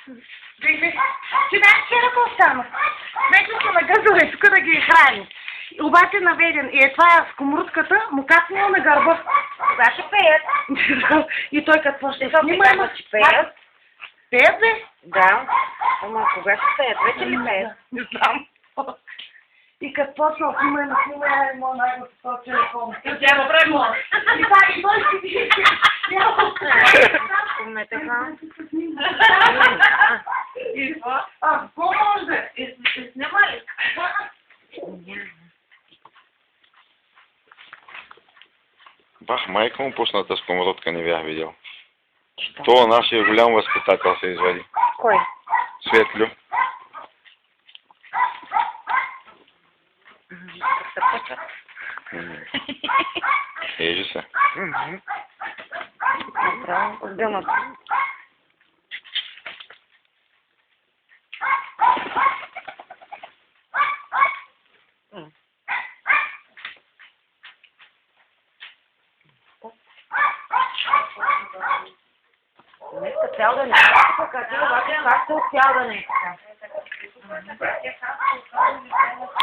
Ти знаеш вчера какво стана? Вече са на газове, тук да ги храни. Обаче наведен. И е това с комрутката му кацнал на гърба. Кога ще пеят? И той какво ще снима, че пеят. Пеят бе? Да. Ама кога ще пеят? Вече ли пеят? Не знам. И като почнал снима, я има най-го с този телефон. Тя го прави мога. И так, и той ще види. Не така. И това? Какво може да е? Снима ли? Бах, майка му пусната сковородка, не бях видял. Това нашия голям възпитател се извади. Кой? Светлю. Как се почват? Ежи се. Направо, отделно. Днеска цял да не е така, как се цял да не е така.